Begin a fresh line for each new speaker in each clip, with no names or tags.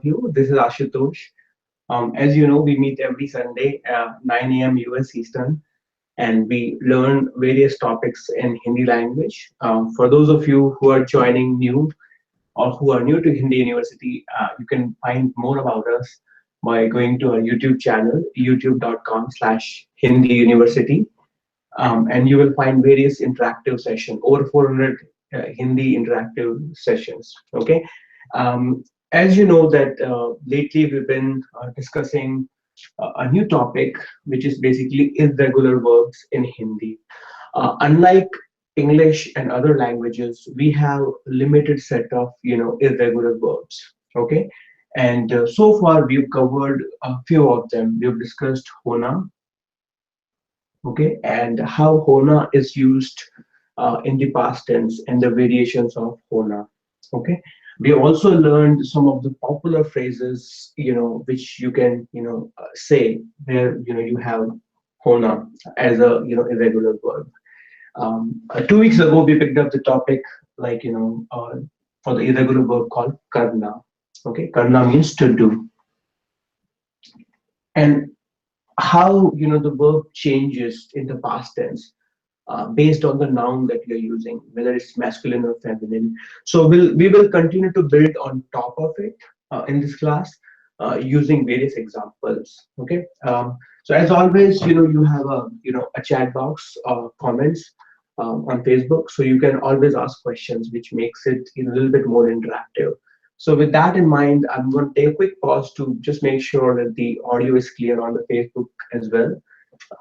you. This is Ashutosh. As you know, we meet every Sunday at 9 a.m. US Eastern, and we learn various topics in Hindi language. For those of you who are joining new or who are new to Hindi University, you can find more about us by going to our YouTube channel, youtube.com/Hindi University, and you will find various interactive sessions, over 400 Hindi interactive sessions. Okay. Um, as you know that lately we've been discussing a new topic, which is basically irregular verbs in Hindi. Unlike English and other languages, we have limited set of irregular verbs. Okay, and so far we've covered a few of them. We've discussed hona, okay, and how hona is used in the past tense and the variations of hona. Okay, we also learned some of the popular phrases, which you can say where you have hona as a irregular verb. 2 weeks ago we picked up the topic, like for the irregular verb called karna. Okay, karna means to do, and how the verb changes in the past tense based on the noun that you're using, whether it's masculine or feminine. So we will continue to build on top of it in this class using various examples. Okay. So as always, you have a chat box or comments on Facebook, so you can always ask questions, which makes it a little bit more interactive. So with that in mind, I'm going to take a quick pause to just make sure that the audio is clear on the Facebook as well.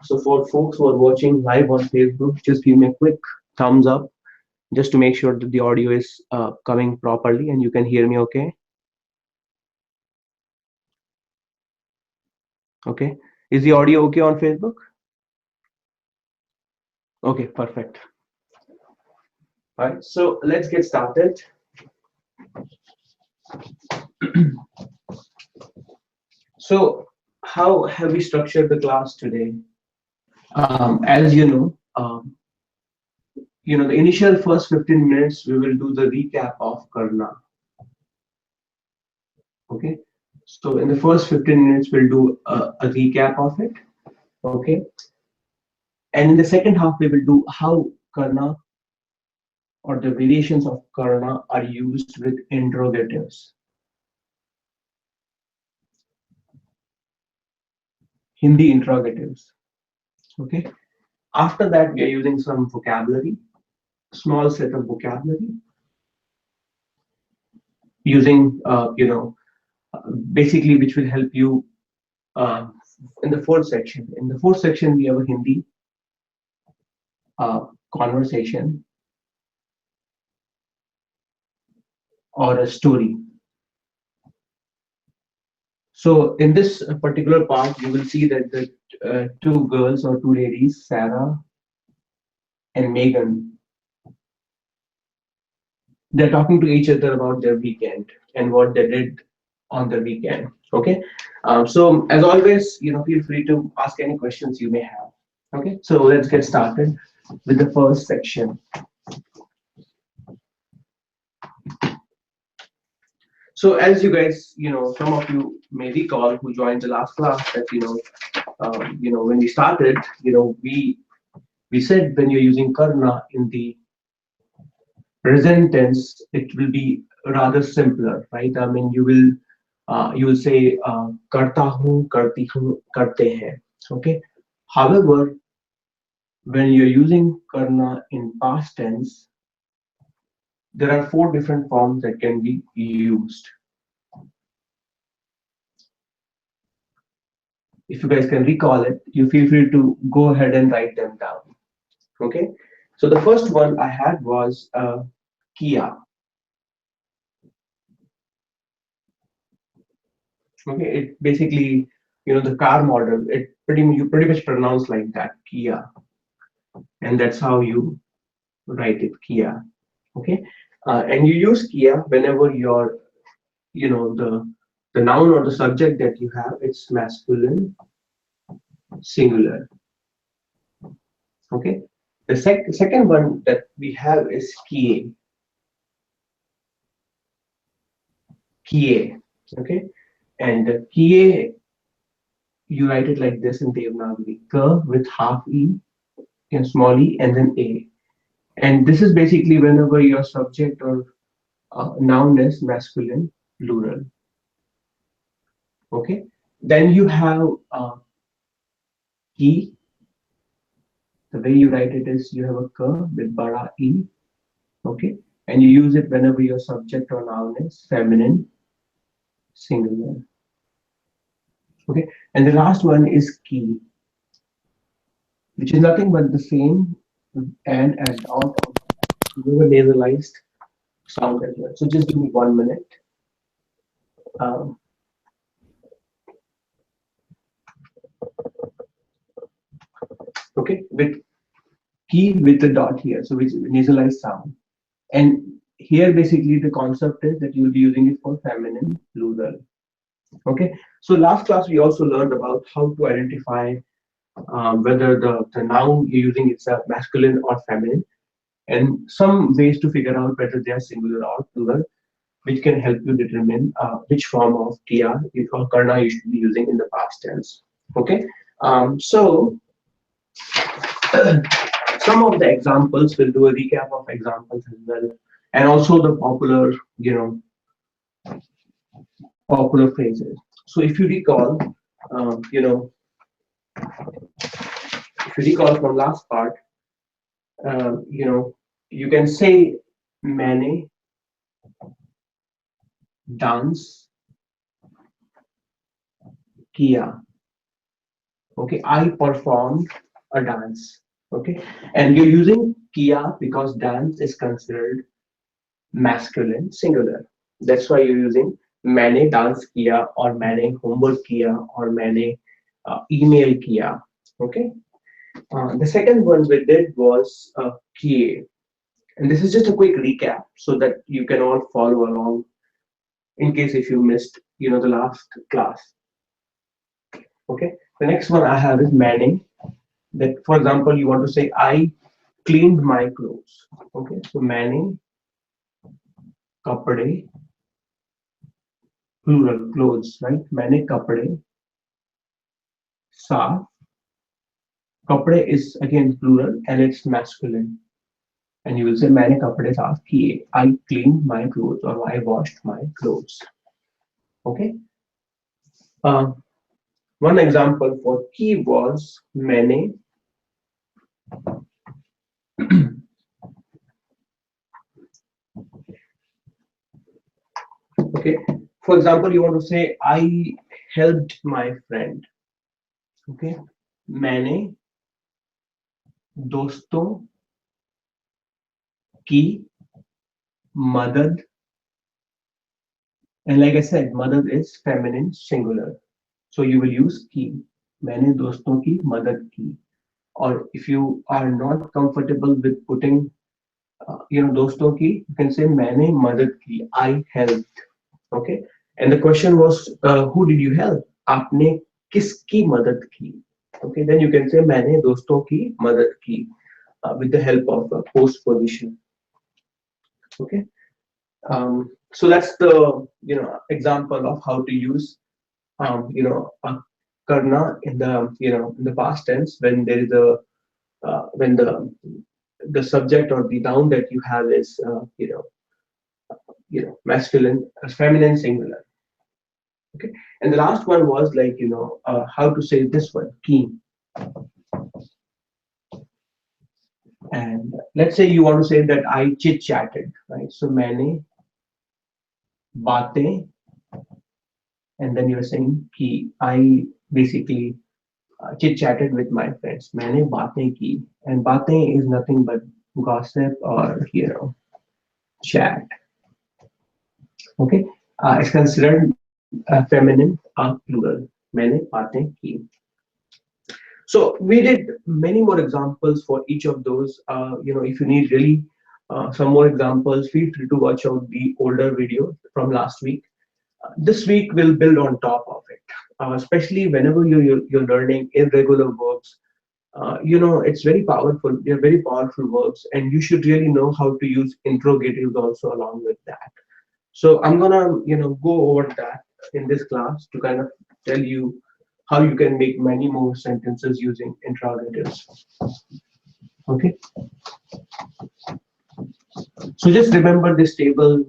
So for folks who are watching live on Facebook, just give me a quick thumbs up just to make sure that the audio is coming properly and you can hear me okay. Okay. Is the audio okay on Facebook? Okay, perfect. All right, so let's get started. So how have we structured the class today? As the initial first 15 minutes, we will do the recap of Karna. Okay. So in the first 15 minutes, we'll do a recap of it. Okay. And in the second half, we will do how Karna or the variations of Karna are used with interrogatives. Hindi interrogatives. Okay. After that, we are using some vocabulary, small set of vocabulary, using basically, which will help you uh, in the fourth section. In the fourth section, we have a Hindi conversation or a story. So in this particular part, you will see that the two girls or two ladies, Sarah and Megan, they're talking to each other about their weekend and what they did on the weekend. Okay. So as always, feel free to ask any questions you may have. Okay. So let's get started with the first section. So as you guys, some of you may recall who joined the last class that when we started, we said when you're using karna in the present tense, it will be rather simpler, right? I mean, you will say karta hu, karte hain. Okay. However, when you're using karna in past tense, there are four different forms that can be used. If you guys can recall it, you feel free to go ahead and write them down. Okay. So the first one I had was Kia. Okay, it basically, the car model. You pretty much pronounce like that, Kia, and that's how you write it, Kia. Okay, and you use Kia whenever the noun or the subject that you have, it's masculine, singular. Okay, the second one that we have is Kie. Kie. Okay, and kiye, you write it like this in Devanagari: K with half e, small e, and then a. And this is basically whenever your subject or noun is masculine, plural. Okay, then you have ki. The way you write it is you have a k with bara e. Okay, and you use it whenever your subject or noun is feminine, singular. Okay, and the last one is ki, which is nothing but the same and as on top of that. You have a nasalized sound as well. So just give me 1 minute. Um, okay, with ki with the dot here, so which is nasalized sound. And here basically the concept is that you will be using it for feminine plural. Okay, so last class we also learned about how to identify whether the noun you're using is a masculine or feminine, and some ways to figure out whether they are singular or plural, which can help you determine which form of TR or Karna you should be using in the past tense. Okay, so some of the examples, we'll do a recap of examples as well, and also the popular, popular phrases. So if you recall, um, you know, if you recall from last part, you know, you can say मैंने dance किया. Okay, I performed a dance. Okay, and you're using kiya because dance is considered masculine singular. That's why you're using मैंने dance किया or मैंने homework किया or मैंने email किया. Okay, the second one we did was kiye, and this is just a quick recap so that you can all follow along in case if you missed, the last class. Okay, the next one I have is मैंने. That, for example, you want to say I cleaned my clothes. Okay, so मैंने कपड़े, plural clothes, right? मैंने कपड़े साफ. कपड़े is again plural and it's masculine, and you will say मैंने कपड़े साफ किए. I cleaned my clothes or I washed my clothes. Okay. uh, One example for की was मैंने. Okay, for example, you want to say I helped my friend. Okay, मैंने दोस्तों की मदद. And like I said, mother is feminine singular. So you will use की. मैंने दोस्तों की मदद की. Or if you are not comfortable with putting, दोस्तों की, you can say मैंने मदद की. I helped. Okay. And the question was, who did you help? आपने किसकी मदद की? Okay. Then you can say मैंने दोस्तों की मदद की with the help of a postposition. Okay. So that's the example of how to use karna in the in the past tense when there is a when the subject or the noun that you have is masculine, feminine, singular. Okay, and the last one was like how to say this one keen. And let's say you want to say that I chit chatted, right? So मैंने बातें, and then you're saying कि I basically chit chatted with my friends. मैंने बातें की, and बातें is nothing but gossip or chat. Okay, it's considered feminine plural. मैंने बातें की. So we did many more examples for each of those. If you need really some more examples, feel free to watch out the older video from last week. This week we'll build on top of it, especially whenever you're learning irregular verbs. It's very powerful. They're very powerful verbs, and you should really know how to use interrogatives also along with that. So I'm gonna go over that. in this class to kind of tell you how you can make many more sentences using interrogatives. Okay, so just remember this table,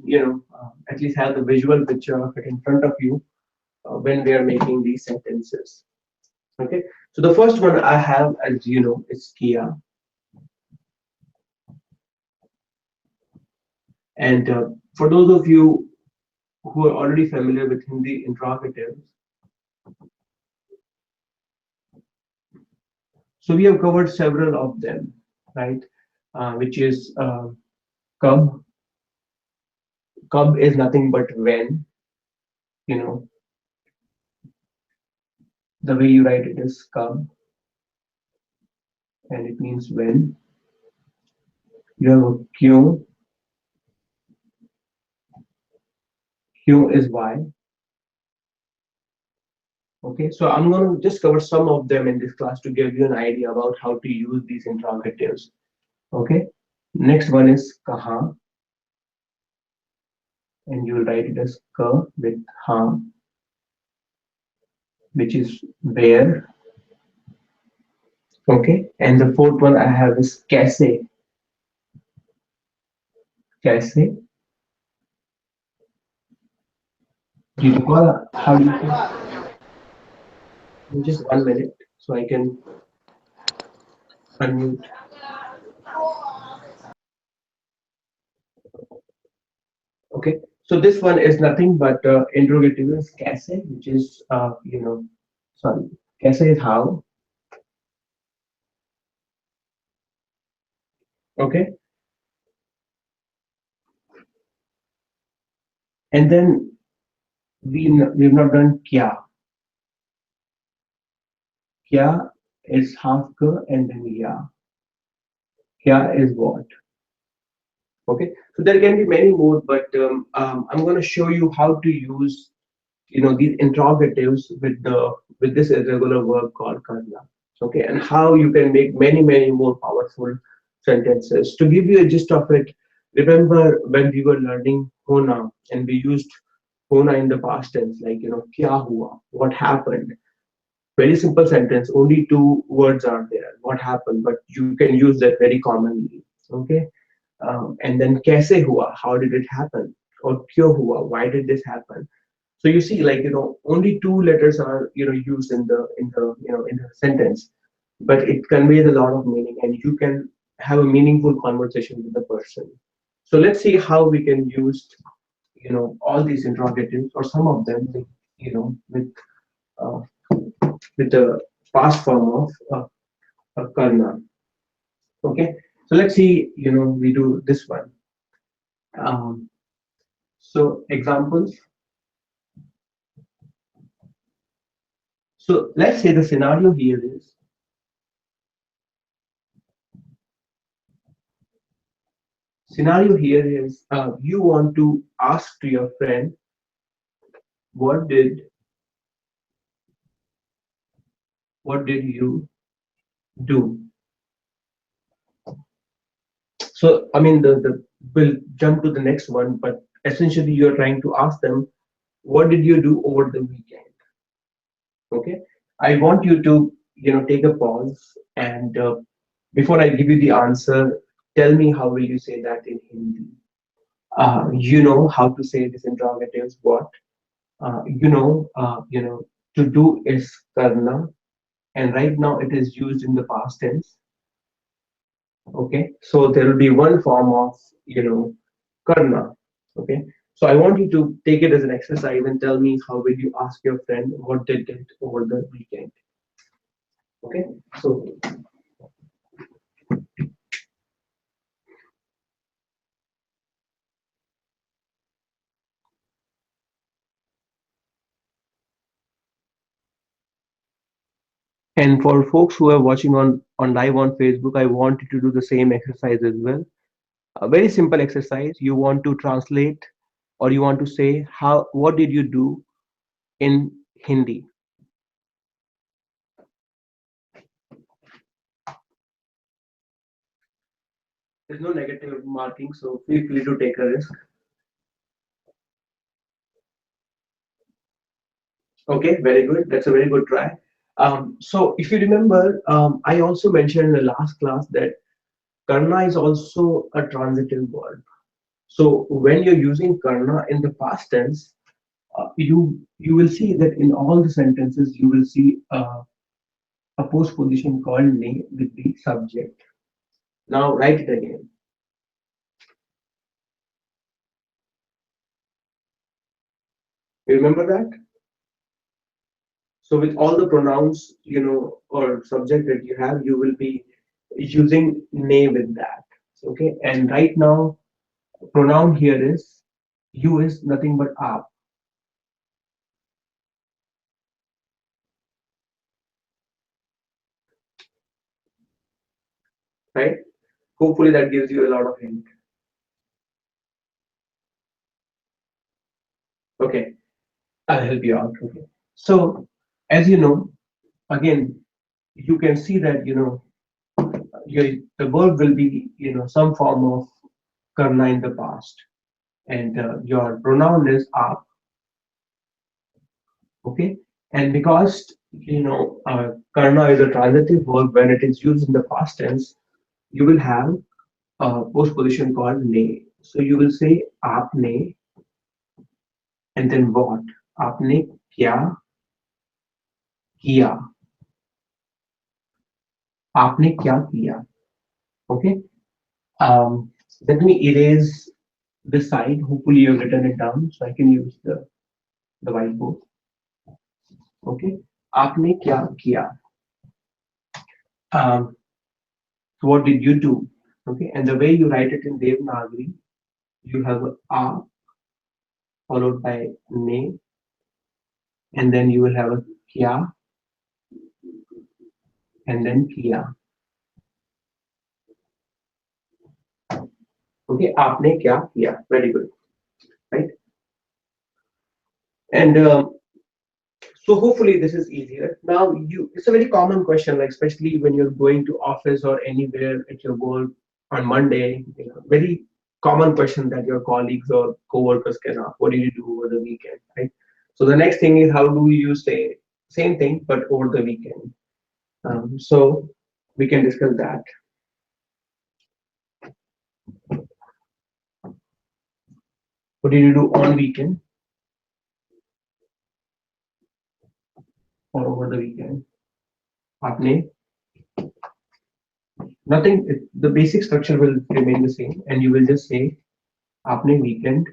at least have the visual picture of it in front of you when we are making these sentences. Okay, so the first one I have, as you know, is Kia. And for those of you who are already familiar with Hindi interrogatives, so we have covered several of them, right? Which is Kab. Kab is nothing but when, you know, the way you write it is Kab, and it means when. You have a Kyun. Kyun is why. Okay, so I'm going to just cover some of them in this class to give you an idea about how to use these interrogatives. Okay, next one is Kaha, and you will write it as Ka with Ha, which is where. Okay, and the fourth one I have is Kaise. Kaise. Do you recall how do you say? Just 1 minute so I can unmute. Okay, so this one is nothing but interrogative is Kaise, which is sorry, Kaise is how. Okay, and then we've not done Kya. Kya is half ka and then Ya. Kya is what? Okay, so there can be many more, but I'm going to show you how to use these interrogatives with this irregular verb called karna. Okay, and how you can make many more powerful sentences. To give you a gist of it, remember when we were learning hona and we used hona in the past tense, like kya hua, what happened. Very simple sentence, only two words are there, what happened, but you can use that very commonly. Okay, and then kaise hua, how did it happen, or kyo hua, why did this happen. So you see, like only two letters are used in the sentence, but it conveys a lot of meaning, and you can have a meaningful conversation with the person. So let's see how we can use all these interrogatives or some of them with uh, the past form of karna. Okay, so let's see. We do this one. Um, so examples. So let's say the scenario here is you want to ask to your friend what did you do. So I mean the we'll jump to the next one, but essentially you're trying to ask them what did you do over the weekend. Okay, I want you to take a pause, and before I give you the answer, tell me how will you say that in Hindi. You know how to say this interrogatives, what to do is karna, and right now it is used in the past tense. Okay, so there will be one form of karna. Okay, so I want you to take it as an exercise and tell me how will you ask your friend what they did over the weekend. Okay, so and for folks who are watching on live on Facebook, I want you to do the same exercise as well. A very simple exercise. You want to translate, or you want to say how what did you do in Hindi. There's no negative marking, so feel free to take a risk. Okay, very good. That's a very good try. So if you remember, I also mentioned in the last class that karna is also a transitive verb. So when you're using karna in the past tense, you will see that in all the sentences you will see a postposition called ne with the subject. Now write it again. You remember that? So with all the pronouns, or subject that you have, you will be using ne with that. Okay, and right now pronoun here is you is nothing but aap, right? Hopefully that gives you a lot of hint. Okay, I'll help you out. Okay, so as you know, again, you can see that your the verb will be some form of karna in the past, and your pronoun is aap. Okay, and because karna is a transitive verb, when it is used in the past tense, you will have a postposition called ne. So you will say aapne, and then what? आपने क्या किया? आपने क्या किया? Okay. Um, Let me erase this side. Hopefully you've written it down so I can use the whiteboard. Okay. आपने क्या किया? So what did you do? Okay. And the way you write it in Devanagari, you have a followed by ne, and then you will have a kya, and then kiya. Okay. आपने क्या किया? Very good. Right. And so hopefully this is easier. Now it's a very common question, like especially when you're going to office or anywhere at your work on Monday, very common question that your colleagues or co-workers can ask, what did you do over the weekend, right? So the next thing is how do you say same thing but over the weekend? So we can discuss that. What did you do on weekend or over the weekend? आपने nothing. The basic structure will remain the same, and you will just say आपने weekend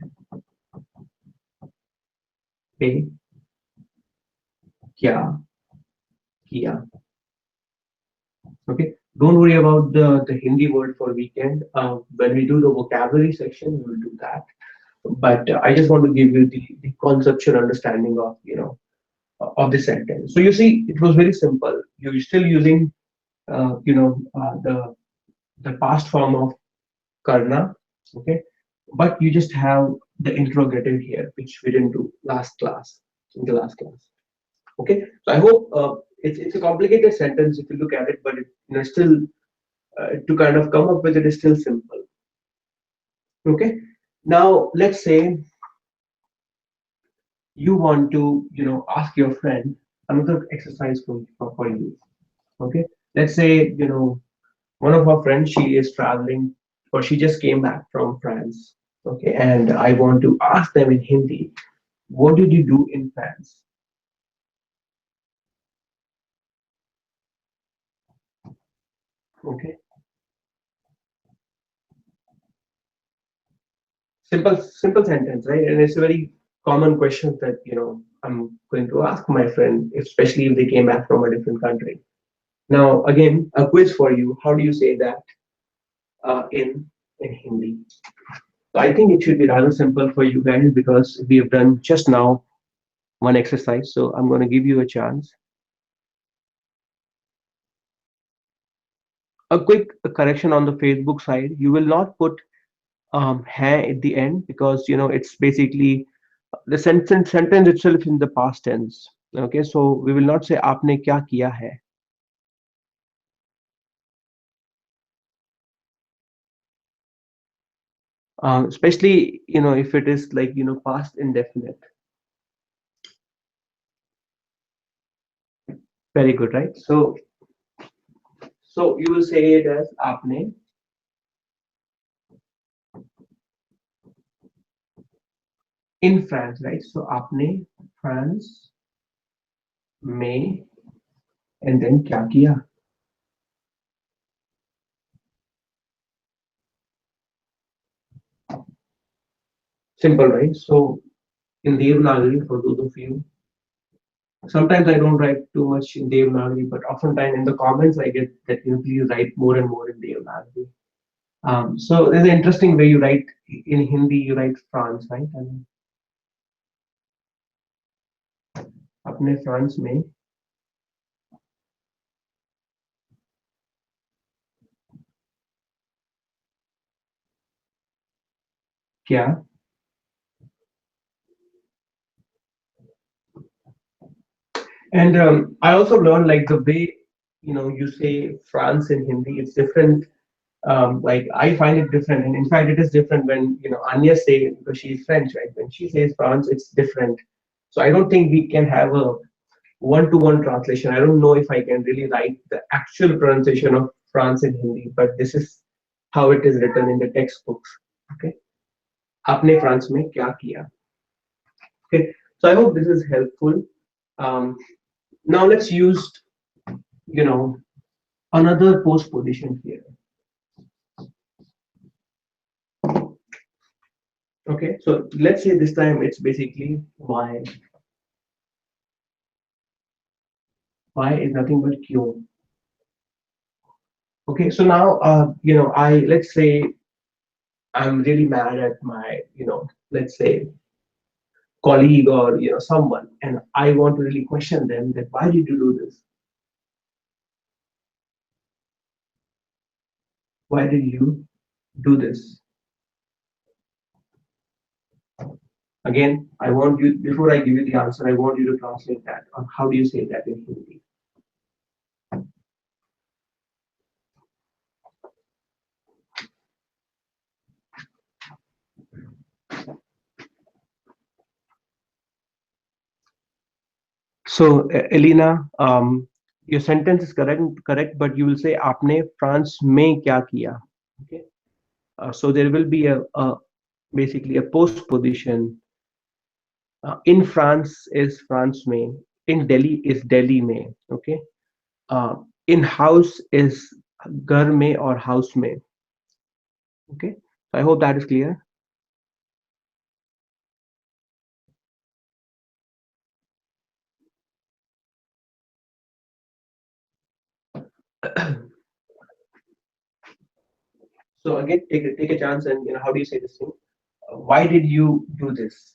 पे क्या किया. Okay, don't worry about the Hindi word for weekend. When we do the vocabulary section, we will do that. But I just want to give you the conceptual understanding of of the sentence. So you see, it was very simple. You're still using the past form of karna, okay, but you just have the interrogative here, which we didn't do last class in the last class. Okay, so I hope it's a complicated sentence if you look at it, but still to kind of come up with it is still simple. Okay, now let's say you want to ask your friend another exercise for you. Okay, let's say one of our friends, she is traveling or she just came back from France. Okay, and I want to ask them in Hindi, what did you do in France? Okay, simple sentence, right? And it's a very common question that I'm going to ask my friend, especially if they came back from a different country. Now again, a quiz for you. How do you say that in Hindi? So I think it should be rather simple for you guys because we have done just now one exercise. So I'm going to give you a chance. A quick correction on the Facebook side. You will not put hai at the end because it's basically the sentence itself in the past tense. Okay, so we will not say आपने क्या किया है. Especially if it is like past indefinite. Very good, right? So you will say it as आपने in France, right? So आपने France में and then क्या किया? Simple, right? So in Devanagari, for those of you, sometimes I don't write too much in Devanagari, but oftentimes in the comments I get that please write more and more in Devanagari. So there's an interesting way you write in Hindi. You write France, right? And अपने France में क्या? And I also learned like the way you say France in Hindi, it's different. Like I find it different, and in fact, it is different when Anya say it because she's French, right? When she says France, it's different. So I don't think we can have a one-to-one translation. I don't know if I can really write the actual pronunciation of France in Hindi, but this is how it is written in the textbooks. Okay, आपने France में क्या किया? Okay, so I hope this is helpful. Um, Now let's use you know another post position here. Okay, so let's say this time it's basically why. Why is nothing but Q. Okay, so now I let's say I'm really mad at my let's say colleague or someone, and I want to really question them that why did you do this? Why did you do this? Again, I want you before I give you the answer, I want you to translate that. Or how do you say that in Hindi? So, Elena, your sentence is correct, but you will say आपने France में क्या किया? Okay. So there will be a basically a post position. In France is France में. In Delhi is Delhi में. Okay. In house is घर में or house में. Okay. So I hope that is clear. So again, take a chance and how do you say this thing? Why did you do this?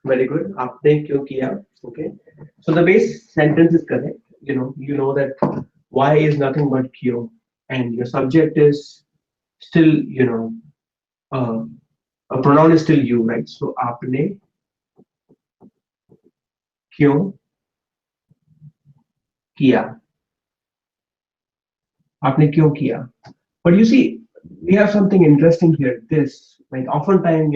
Very good. आपने क्यों किया? Okay. So the base sentence is correct. You know that why is nothing but Q, and your subject is still uh, a pronoun is still you, right? So आपने क्यों किया? आपने क्यों किया? But you see, we have something interesting here. This, like, oftentimes,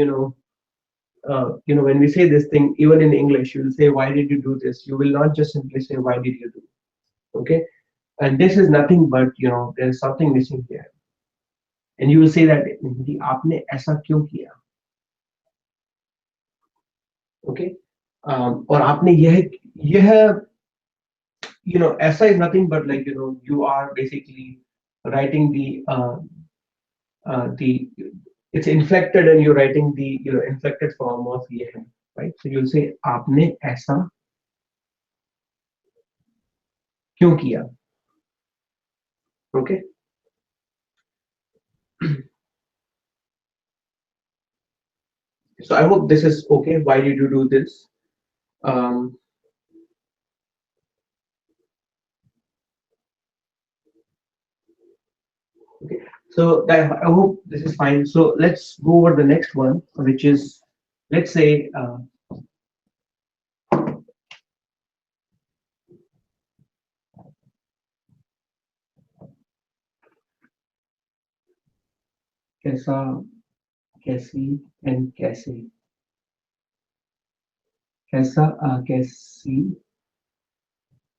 when we say this thing, even in English, you will say, "Why did you do this?" You will not just simply say, "Why did you do?" Okay, and this is nothing but there is something missing here, and you will say that in Hindi, "आपने ऐसा क्यों किया?" Okay, और आपने यह ऐसा is nothing but like you are basically writing the it's inflected and you're writing the inflected form of ये है, right? So you'll say आपने ऐसा क्यों किया? Okay. So I hope this is okay. Why did you do this? Um, okay. So I hope this is fine. So let's go over the next one, which is let's say कैसा, कैसी, and कैसे. कैसा कैसी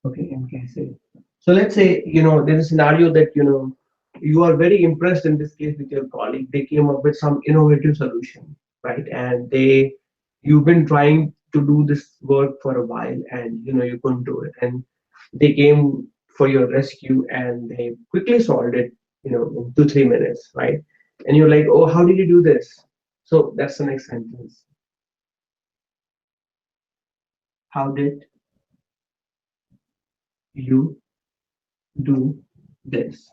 Okay, and can say. So let's say, there's a scenario that, you are very impressed in this case with your colleague. They came up with some innovative solution, right? And you've been trying to do this work for a while and, you couldn't do it. And they came for your rescue and they quickly solved it, in 2, 3 minutes, right? And you're like, oh, how did you do this? So that's the next sentence. How did you do this?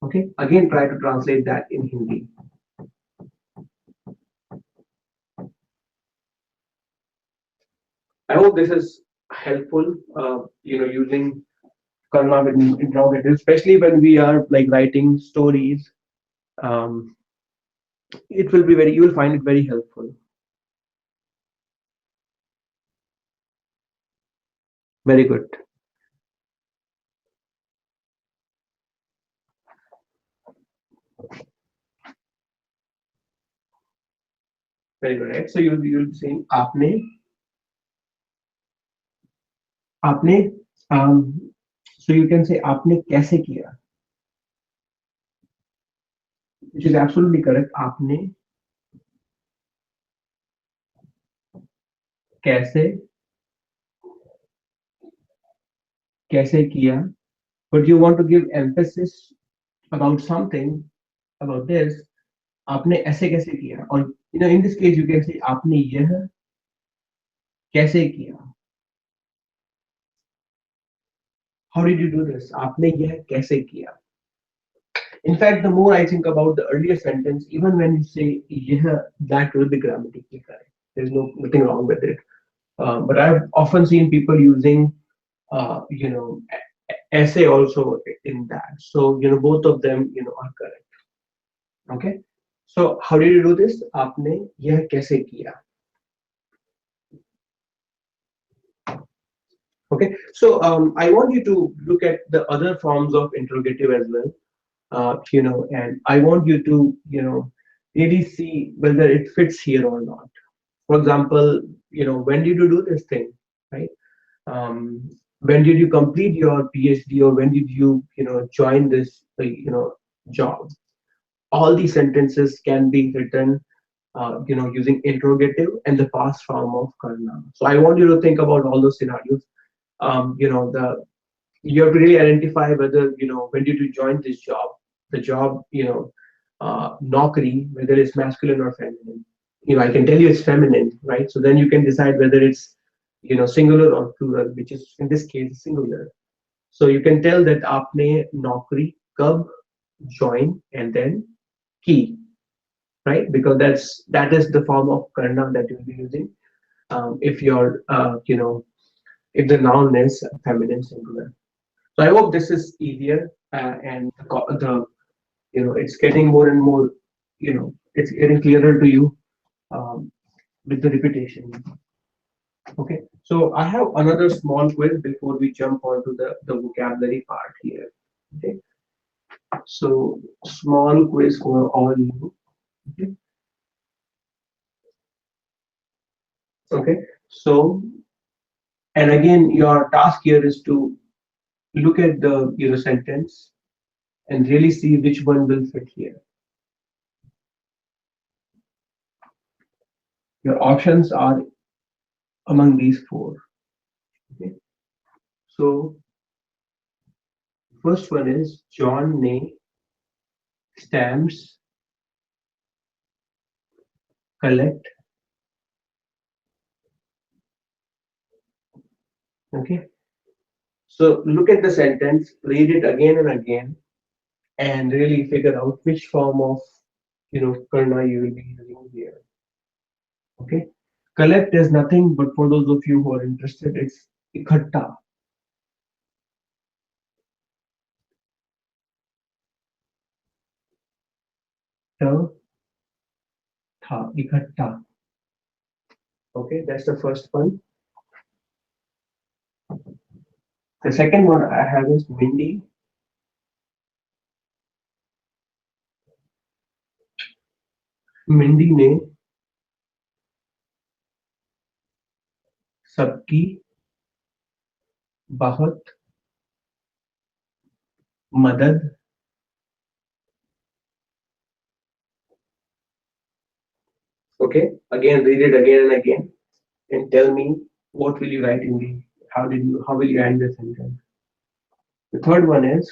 Okay, again, try to translate that in Hindi. I hope this is helpful, using Karma with interrogative, especially when we are like writing stories. Um, it will be very, you will find it very helpful. Very good. Very good, right? So you'll be saying, आपने, um, so you can say, आपने कैसे किया, which is absolutely correct. आपने कैसे, कैसे किया, but you want to give emphasis about something, about this. आपने ऐसे कैसे किया, और in this case you can say आपने यह कैसे किया. How did you do this? आपने यह कैसे किया. In fact, the more I think about the earlier sentence, even when you say यह, that will be grammatically correct. There's nothing wrong with it. But I've often seen people using essay also in that. So both of them are correct. Okay. So how did you do this? आपने यह कैसे किया. Okay. So I want you to look at the other forms of interrogative as well. And I want you to, really see whether it fits here or not. For example, when did you do this thing, right? When did you complete your PhD, or when did you, join this, job? All these sentences can be written, using interrogative and the past form of karna. So I want you to think about all those scenarios. The You have to really identify whether, when did you join this job, the job, naukri, whether it's masculine or feminine. I can tell you it's feminine, right? So then you can decide whether it's, singular or plural, which is in this case singular. So you can tell that aapne naukri kab join and then ki, right? Because that is the form of karna that you'll be using, if you're, if the noun is feminine singular. So I hope this is easier, and the it's getting more and more, it's getting clearer to you, um, with the repetition. Okay, so I have another small quiz before we jump onto the vocabulary part here. Okay, so small quiz for all you. Okay, okay. So, and again, your task here is to look at the sentence and really see which one will fit here. Your options are among these four. Okay, so first one is John ne stamps collect. Okay, so look at the sentence, read it again and again, and really figure out which form of karna you will be using here. Okay, collect is nothing but, for those of you who are interested, it's ikhatta. Ta, tha, ikhatta. Okay, that's the first one. The second one I have is Mindy. Mindy ne सबकी बहुत मदद Okay, again read it again and again and tell me what will you write in the how will you end the sentence. The third one is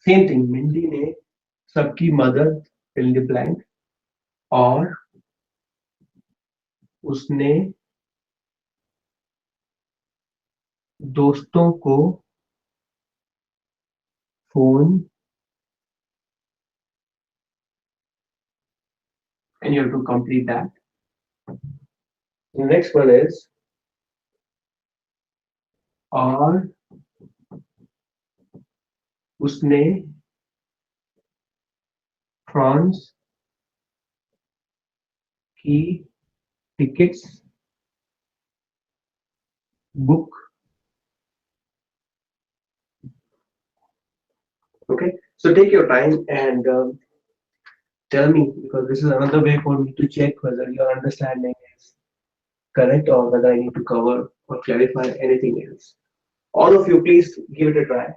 same thing. Mindy ने सबकी मदद fill in the blank और उसने दोस्तों को phone and you have to complete that. The next one is और उसने France की tickets book. Okay, so take your time and tell me because this is another way for me to check whether your understanding is correct or whether I need to cover or clarify anything else. All of you, please give it a try.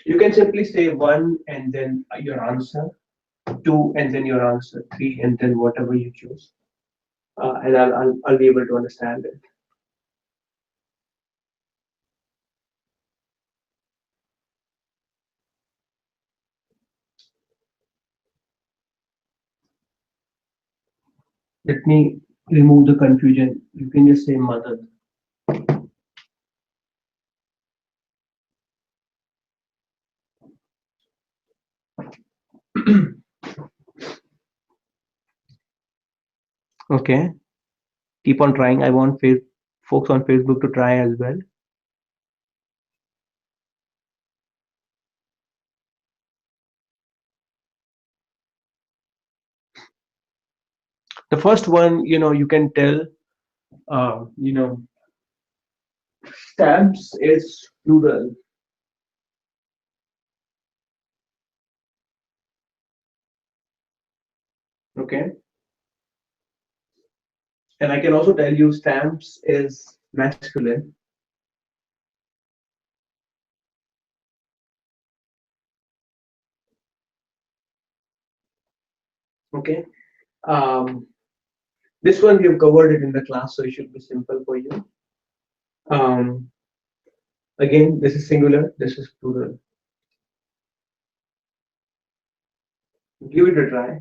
You can simply say one and then your answer, two and then your answer, three and then whatever you choose, and I'll be able to understand it. Let me remove the confusion. You can just say mother. Okay, keep on trying. I want folks on Facebook to try as well. The first one, you can tell, uh, you know, stamps is plural. Okay, and I can also tell you stamps is masculine. Okay, um, this one we've covered it in the class, so it should be simple for you. Um, Again, this is singular, this is plural. Give it a try.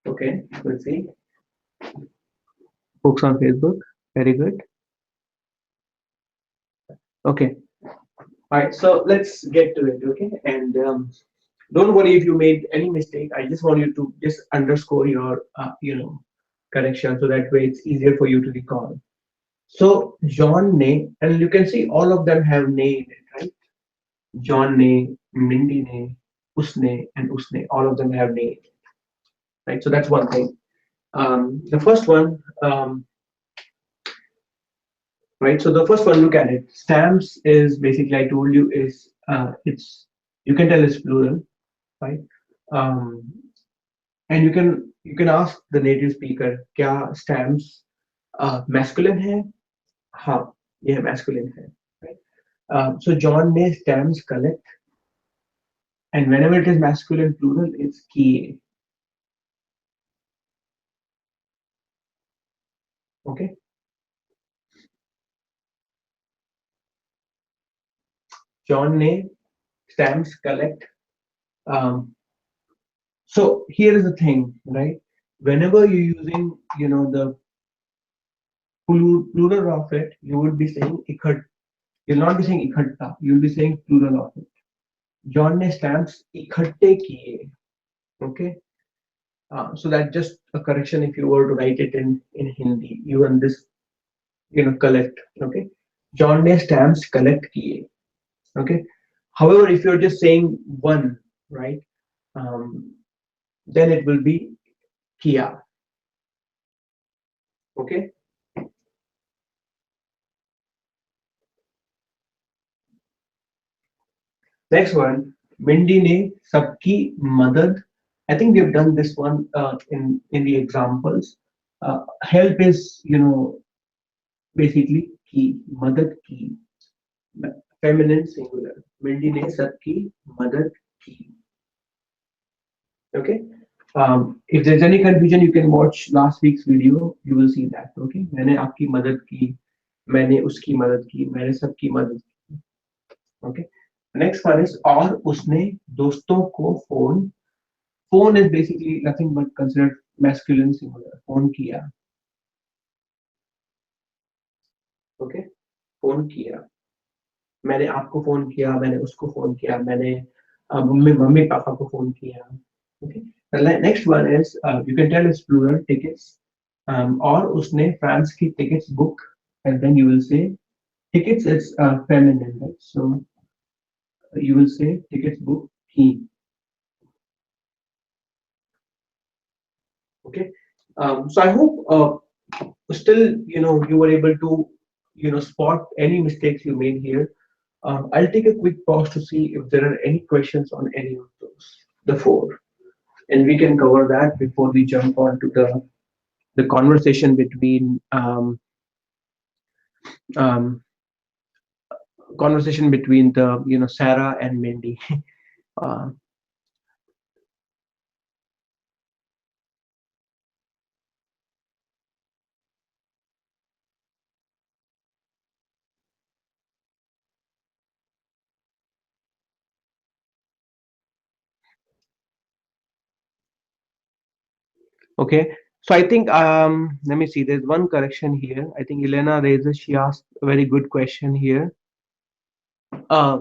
Okay, let's see. Folks on Facebook, very good. Okay, all right, so let's get to it. Okay, and don't worry if you made any mistake. I just want you to just underscore your, correction, so that way it's easier for you to recall. So John ne, and you can see all of them have ne in it, right? John ne, Mindy ne, usne, and usne. All of them have ne, in it, right? So that's one thing. The first one, right? So the first one, look at it. Stamps is basically, I told you, is it's, you can tell it's plural, right? Um, and you can ask the native speaker, क्या stamps masculine है? हाँ, ये masculine है, right? So John ने stamps collect, and whenever it is masculine plural, it's kiए. Okay. John ने stamps collect. Um, so here is the thing, right? Whenever you're using, the plural of it, you would be saying इकट्ठ. You'll not be saying इकट्ठा. You'll be saying plural of it. John ने stamps इकट्ठे किए. Okay. So that's just a correction if you were to write it in Hindi. Even this, collect. Okay. John ने stamps collect किए. Okay. However, if you're just saying one, right, um, then it will be Kia. Okay. Next one, Mindy ne sabki madad. I think we have done this one in the examples. Help is basically ki, madad ki, feminine singular. Mindy ne sabki madad ki. Okay. If there's any confusion, you can watch last week's video. You will see that. Okay. मैंने आपकी मदद की, मैंने उसकी मदद की, मैंने सबकी मदद की. Okay. Next one is और उसने दोस्तों को phone. Phone is basically nothing but considered masculine singular. Phone किया. Okay. फोन किया. मैंने आपको फोन किया, मैंने उसको फोन किया, मैंने मम्मी मम्मी पापा को फोन किया. Okay. The next one is you can tell it's plural tickets. और उसने फ्रांस की tickets book, and then you will say tickets is feminine, right? So you will say tickets book he. Okay. So I hope still you were able to spot any mistakes you made here. I'll take a quick pause to see if there are any questions on any of those, the four, and we can cover that before we jump on to the conversation between um, the Sarah and Mindy. uh, okay, so I think let me see. There's one correction here. I think Elena raises. She asked a very good question here. Uh,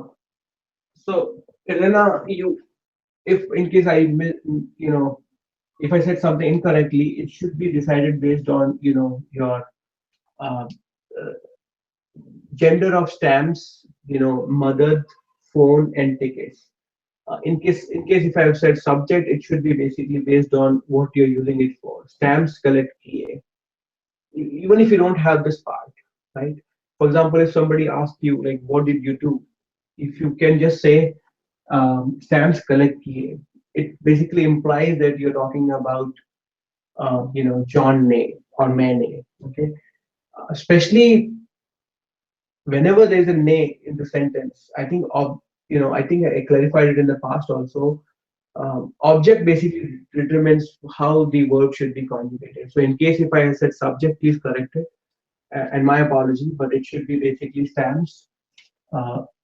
so Elena, if in case if I said something incorrectly, it should be decided based on your uh, uh, gender of stamps, mother, phone, and tickets. In case if I have said subject, it should be basically based on what you're using it for. Stamps collect kiye. Even if you don't have this part, right? For example, if somebody asks you like, "What did you do?" If you can just say stamps collect kiye, it basically implies that you're talking about John May or Mane. Okay, especially whenever there's a nay in the sentence, I think I think I clarified it in the past also. Object basically determines how the verb should be conjugated. So in case if I said subject, please correct it. And my apology, but it should be basically stamps,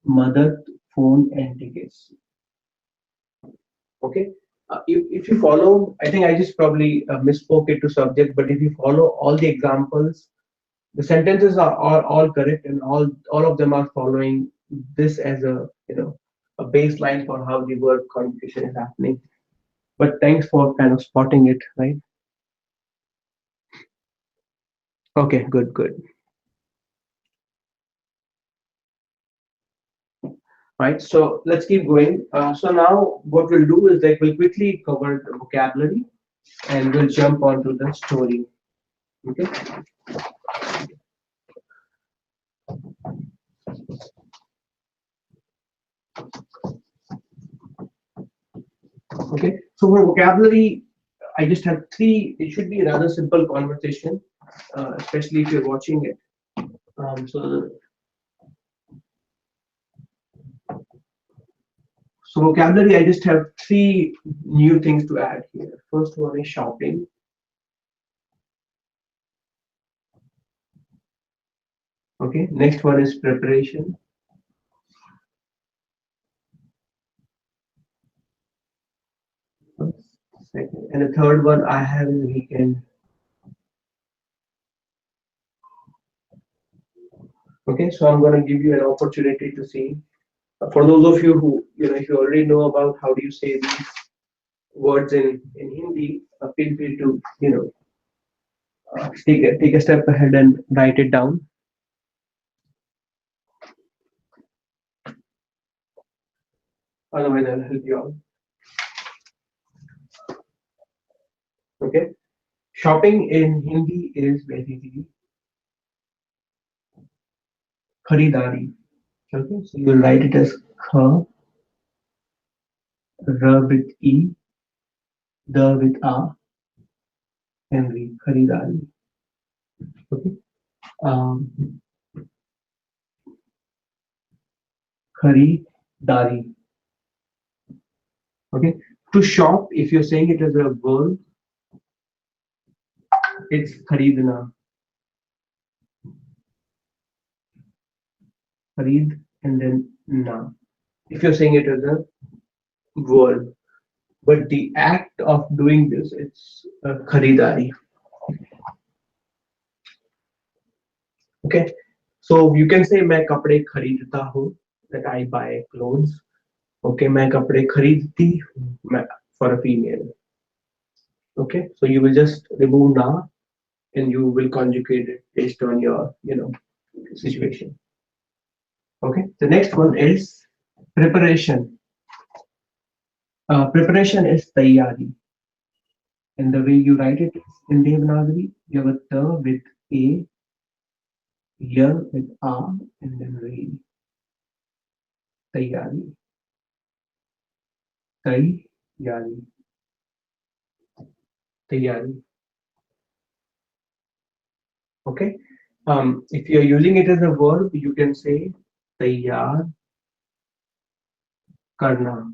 mother, phone, and tickets. Okay. If you follow, I think I just probably misspoke it to subject, but if you follow all the examples, the sentences are all correct, and all of them are following this as a baseline for how the word conjugation is happening. But thanks for kind of spotting it, right? Okay, good, good. Right, so let's keep going. So now what we'll do is like we'll quickly cover the vocabulary and we'll jump onto the story. Okay. Okay. So for vocabulary, I just have three. It should be a rather simple conversation, especially if you're watching it. So vocabulary, I just have three new things to add here. First one is shopping. Okay. Next one is preparation. Second, and the third one I have is weekend. Okay, so I'm going to give you an opportunity to see. For those of you who, if you already know about how do you say these words in Hindi, feel free to, take a step ahead and write it down. Otherwise, I'll help you out. Okay. Shopping in Hindi is basically kharidari. Okay, so you'll write it as kha, r with e, the with a, and re, kharidari. Okay, um, kharidari. Okay, to shop, if you're saying it as a verb, it's kharidna, kharid, and then na. If you're saying it as a verb, but the act of doing this, it's kharidari. Okay, so you can say मैं कपड़े खरीदता हूँ, that I buy clothes. Okay, मैं कपड़े खरीदती हूँ, मैं, for a female. Okay, so you will just remove na and you will conjugate it based on your situation. Okay, the next one is preparation. Preparation is tayyari, and the way you write it is in Devanagari. You have a ta with a, ya with a, and then re. Tayyari, tayyari, tayyari. Okay. If you're using it as a verb, you can say tayyar karna.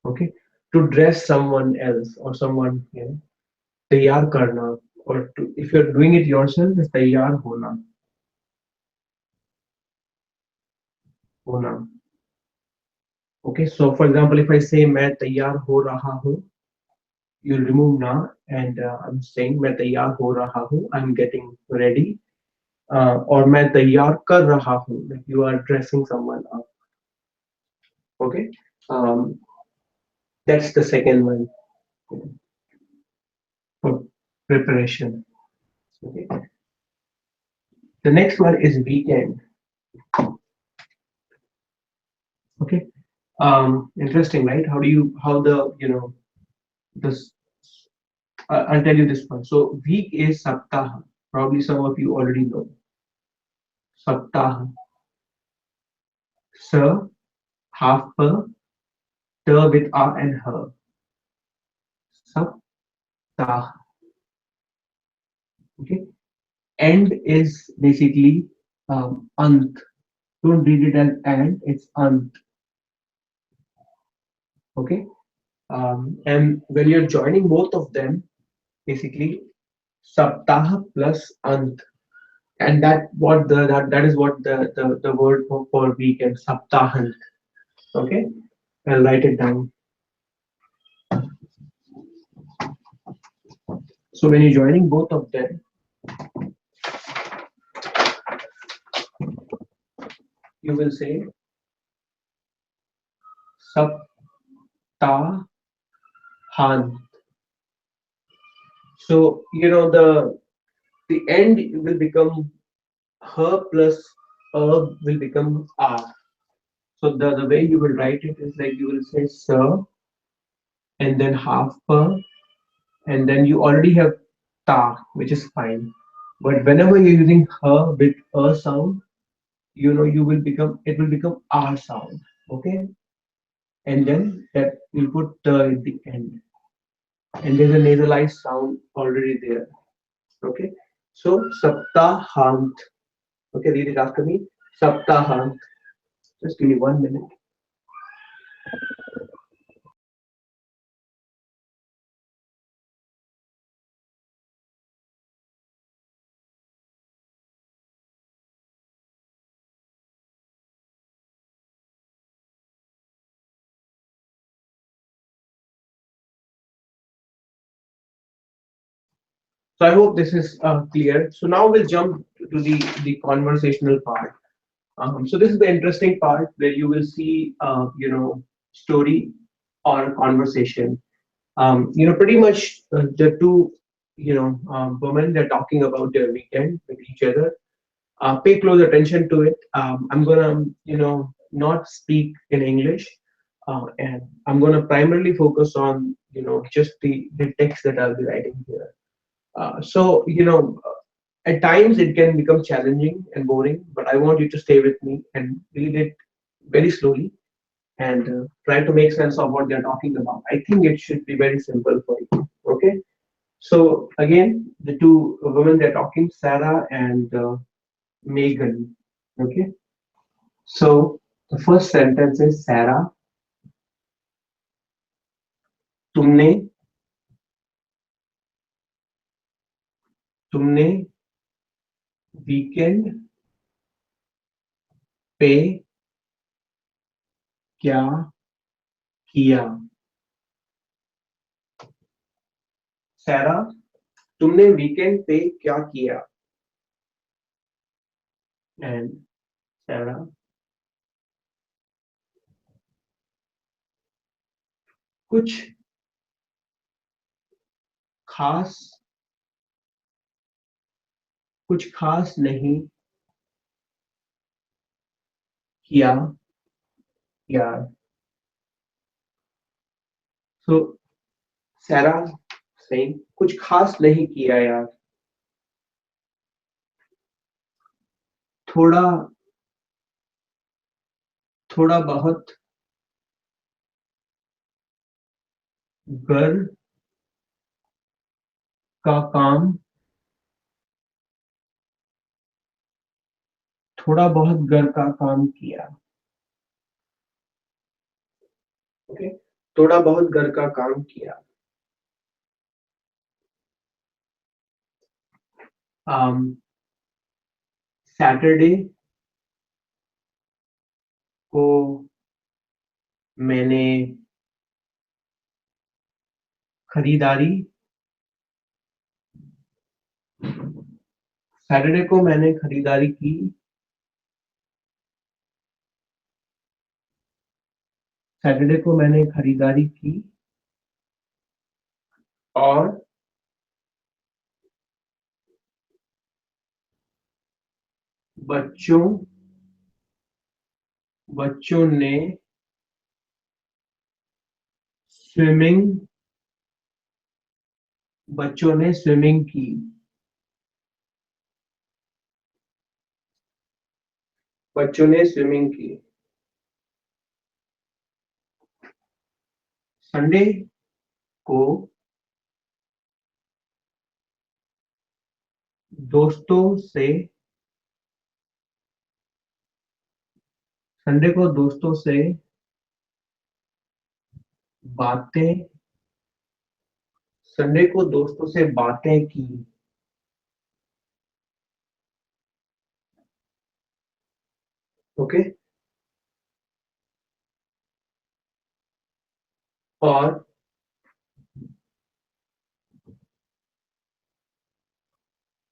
Okay. To dress someone else or someone, tayyar karna. Or if you're doing it yourself, it's tayyar hona. Hona. Okay. So for example, if I say मैं तैयार हो रहा हूँ, you'll remove na and I'm saying मैं तैयार हो रहा हूँ. I'm getting ready. Or मैं तैयार कर रहा हूँ. Like you are dressing someone up. Okay. Um, that's the second one for preparation. Okay. The next one is weekend. Okay. Interesting, right? How the, this, I'll tell you this one. So week is saptaha. Probably some of you already know. Saptaha. Sa, half per, ter with a and her. Saptaha. Okay. End is basically ant. Don't read it as and, it's ant. Okay. And when you're joining both of them, basically saptah plus ant, and that is what the word for weekend, saptahant. Okay, I'll write it down. So when you're joining both of them, you will say saptahant. So the end will become her plus will become r. So the way you will write it is like you will say sir and then half per, and then you already have ta, which is fine. But whenever you're using her with a sound, it will become r sound. Okay, and then that you put the at the end, and there's a nasalized sound already there. Okay, so saptahant. Okay, read it after me. Saptahant. Just give me 1 minute. So I hope this is clear. So now we'll jump to the conversational part. So this is the interesting part where you will see, story or conversation. Pretty much the two, women, they're talking about their weekend with each other. Pay close attention to it. I'm gonna, not speak in English, and I'm gonna primarily focus on, just the text that I'll be writing here. So at times it can become challenging and boring, but I want you to stay with me and read it very slowly and try to make sense of what they're talking about. I think it should be very simple for you. Okay. So again, the two women they're talking, Sarah and Megan. Okay. So the first sentence is Sarah, तुमने तुमने weekend पे क्या किया? Sarah, तुमने weekend पे क्या किया? And Sarah, कुछ खास कुछ खास नहीं किया यार. So Sarah saying कुछ खास नहीं किया यार. थोड़ा थोड़ा बहुत घर का काम थोड़ा बहुत घर का काम किया. ओके. थोड़ा बहुत घर का काम किया. सैटरडे को मैंने खरीदारी सैटरडे को मैंने खरीदारी की. सैटरडे को मैंने खरीदारी की और बच्चों बच्चों ने स्विमिंग बच्चों ने स्विमिंग की. बच्चों ने स्विमिंग की. संडे को दोस्तों से संडे को दोस्तों से बातें संडे को दोस्तों से बातें की. ओके. और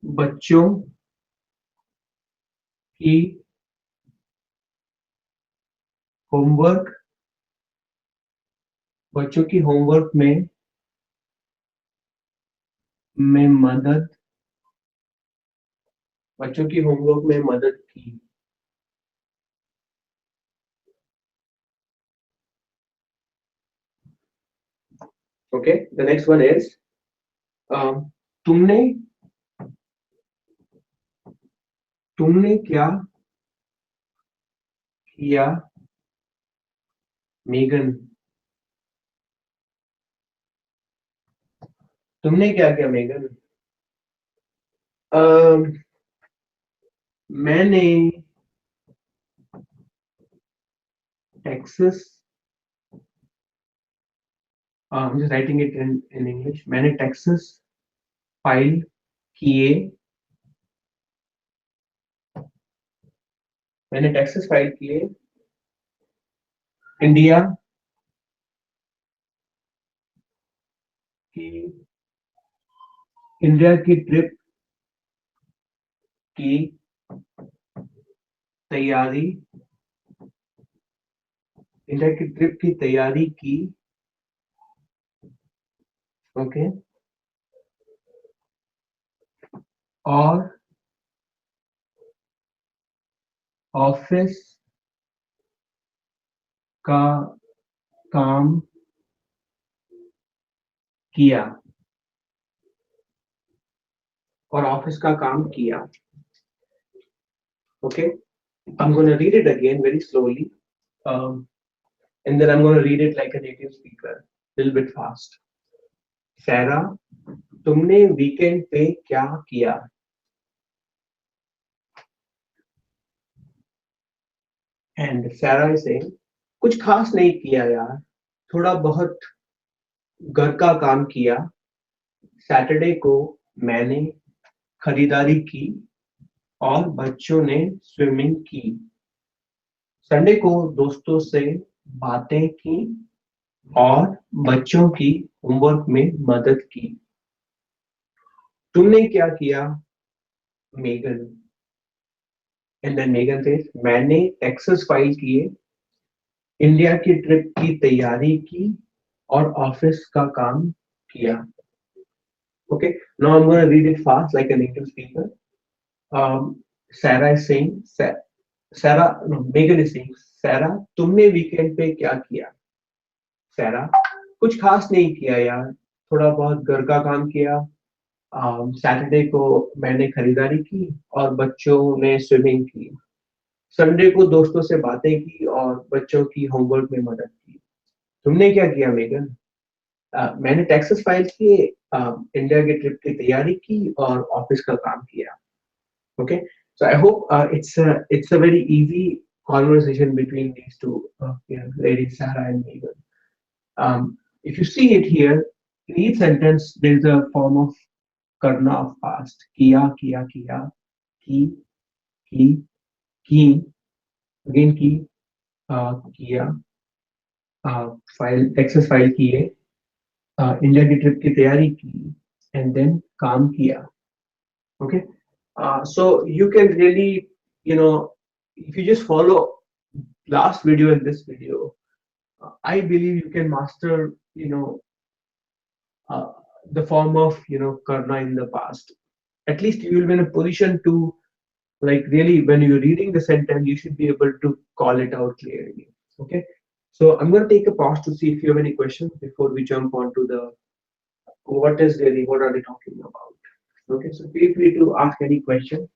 बच्चों की होमवर्क बच्चों की होमवर्क में मदद बच्चों की होमवर्क में मदद की. Okay. The next one is तुमने तुमने क्या किया मेगन? तुमने क्या किया मेगन? अम, मैंने taxes I'm just writing it in English. मैंने टैक्सेस फाइल किए मैंने टैक्सेस फाइल किए इंडिया की इंडिया की ट्रिप की तैयारी इंडिया की ट्रिप की तैयारी की. ओके. और ऑफिस का काम किया और ऑफिस का काम किया. Okay, I'm going to read it again very slowly, um, and then I'm going to read it like a native speaker, a little bit fast. Sarah, तुमने वीकेंड पे क्या किया? And Sarah is saying, कुछ खास नहीं किया यार, थोड़ा बहुत घर का काम किया. सैटरडे को मैंने खरीदारी की और बच्चों ने स्विमिंग की. संडे को दोस्तों से बातें की और बच्चों की होमवर्क में मदद की. तुमने क्या किया, मेगन? एंड देन मेगन से, मैंने टैक्सेस फाइल किए, इंडिया की ट्रिप की तैयारी की और ऑफिस का काम किया. Okay, now I'm going to read it fast like a native speaker. Sarah is saying, Sarah, no, Megan is saying, Sarah, तुमने वीकेंड पे क्या किया? Sarah, कुछ खास नहीं किया यार, थोड़ा बहुत घर का काम किया. सैटरडे को मैंने खरीदारी की और बच्चों ने स्विमिंग की. संडे को दोस्तों से बातें की और बच्चों की होमवर्क में मदद की. तुमने क्या किया, मेगन? मैंने टैक्सेस फाइल किए, इंडिया की ट्रिप की तैयारी की और ऑफिस का काम किया. Okay, so I hope it's a very easy conversation between these two, ladies, Sarah and Megan. If you see it here, in each sentence there is a form of karna of past. Kiya, kiya, kiya, ki, ki, again ki, किया, file access file किए, India की trip की तैयारी की, and then काम किया. Okay, so you can really, you know, if you just follow last video and this video, I believe you can master, uh, the form of, karna in the past. At least you will be in a position to, like, really, when you're reading the sentence, you should be able to call it out clearly. Okay, so I'm going to take a pause to see if you have any questions before we jump on to the what are they talking about. Okay, so feel free to ask any question.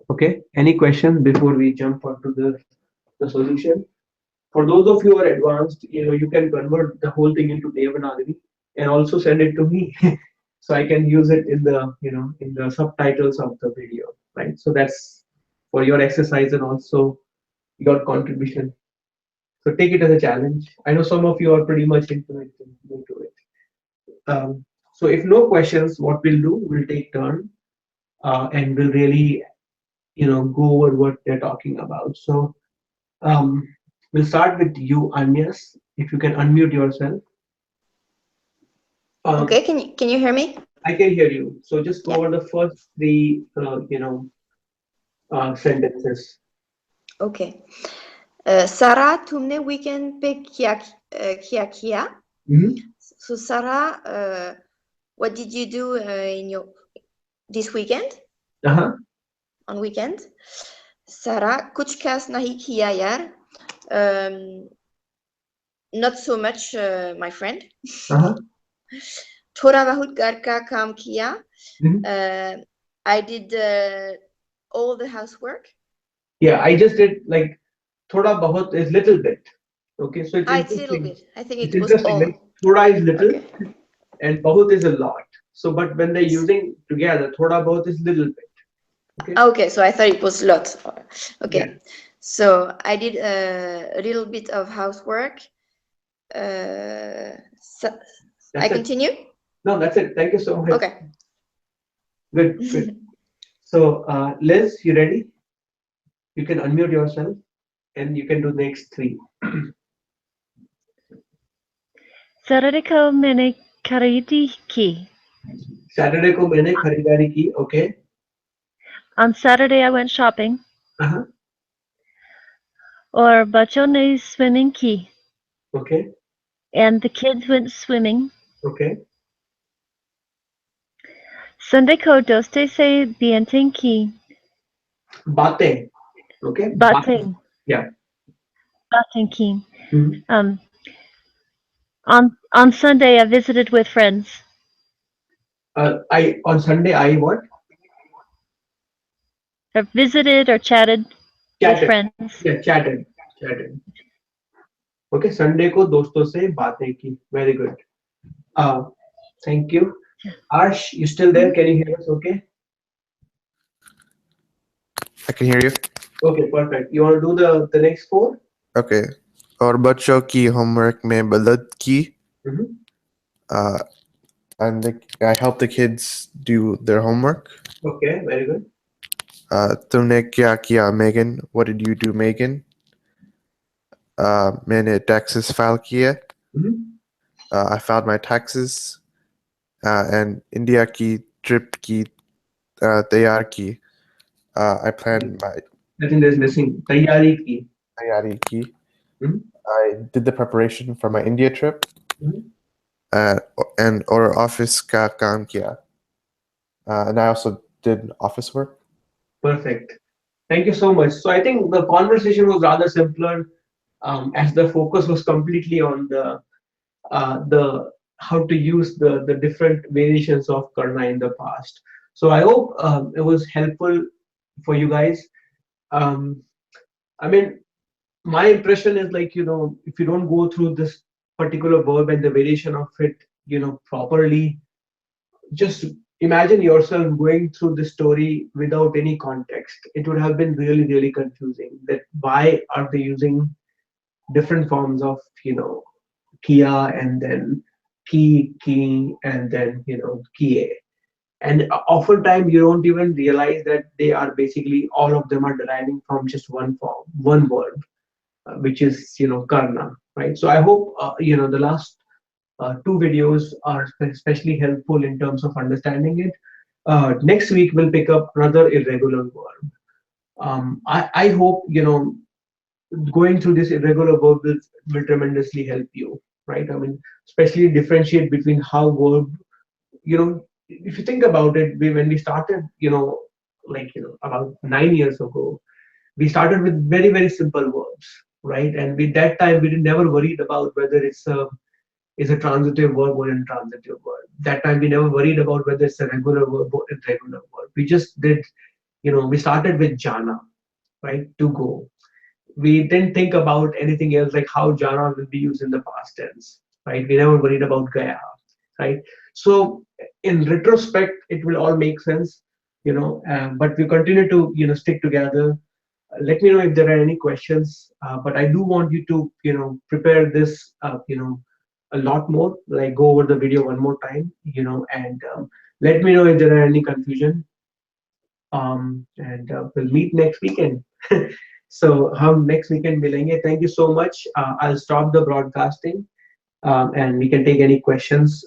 Okay, any questions before we jump onto the solution? For those of you who are advanced, you can convert the whole thing into Devanagari and also send it to me, so I can use it in the in the subtitles of the video, right? So that's for your exercise and also your contribution. So take it as a challenge. I know some of you are pretty much into it. So if no questions, what we'll do, we'll take turn, and we'll really go over what they're talking about. So um, we'll start with you, Anyas. If you can unmute yourself.
Okay, can you hear me?
I can hear you. So just go
Yeah.
over the first three, sentences.
Okay. Sarah, तुमने weekend पे क्या किया? So Sarah, what did you do in your this weekend? On weekend? Sarah, कुछ खास नहीं किया यार. Not so much, my friend. थोड़ा बहुत घर का काम किया. I did all the housework.
Yeah, I just did like thoda bahut is little bit. Okay, so it's
It's
interesting.
little bit. I think
It's
it was
interesting.
all.
Like thoda is little,
Okay.
and bahut is a lot. So, but when they're using together, thoda bahut is little bit. Okay.
Okay, so I thought it was lot. Okay,
Yeah.
so I did a little bit of housework. So I continue?
No, that's it. Thank you so much.
Okay.
Good, good. So, Liz, you ready? You can unmute yourself and you can do next three.
Saturday को मैंने खरीदी की.
Saturday को मैंने खरीदारी की. Okay.
On Saturday I went shopping.
Uh-huh.
और बच्चों ने swimming की.
Okay.
And the kids went swimming.
Okay.
Sunday ko doste se bienting ki.
Bateं. Okay. Bateं.
Bating.
Yeah.
Bating ki.
Mhm.
Um, on Sunday, I visited with friends.
I on Sunday I what?
I visited or chatted with
Chatted.
friends.
Yeah, chatted. Chatted. Okay. Sunday को दोस्तों से बातें की. Very good. Uh, thank you. Arsh, you still there? Can you hear us? Okay.
I can hear you.
Okay, perfect. You want to do the next four?
Okay. और बच्चों की homework में मदद की.
Mm-hmm.
Uh, I help the kids do their homework.
Okay, very good.
तुमने क्या किया, Megan? What did you do, Megan? मैंने taxes file किए.
Mm-hmm.
I filed my taxes. And India की trip की तैयार की. I planned my
I think there's missing. तैयारी की.
तैयारी की.
Mm-hmm.
I did the preparation for my India trip.
Mm-hmm.
Uh, and or office का काम किया. And I also did office work.
Perfect. Thank you so much. So I think the conversation was rather simpler, as the focus was completely on the how to use the different variations of karna in the past. So I hope it was helpful for you guys. Um, I mean, my impression is like, if you don't go through this particular verb and the variation of it, properly, just imagine yourself going through the story without any context. It would have been really, really confusing that why are they using different forms of, Kia and then key, and then, Kie. And oftentimes you don't even realize that they are basically all of them are deriving from just one form, one word, which is, karna, right? So I hope, the last two videos are especially helpful in terms of understanding it. Next week we'll pick up another irregular verb. I hope, going through this irregular verb will tremendously help you, right? I mean, especially differentiate between how verb, if you think about it, when we started, like, about 9 years ago, we started with very, very simple verbs, right? And with that time, we never worried about whether it's a transitive verb or intransitive verb. That time, we never worried about whether it's a regular verb or irregular verb. We just did, we started with jana, right? To go. We didn't think about anything else like how jana will be used in the past tense, right? We never worried about gaya, right? So in retrospect, it will all make sense, but we continue to, stick together. Let me know if there are any questions, but I do want you to, prepare this, a lot more, like go over the video one more time, and let me know if there are any confusion, and we'll meet next weekend. So हम next weekend मिलेंगे. Thank you so much. I'll stop the broadcasting, and we can take any questions.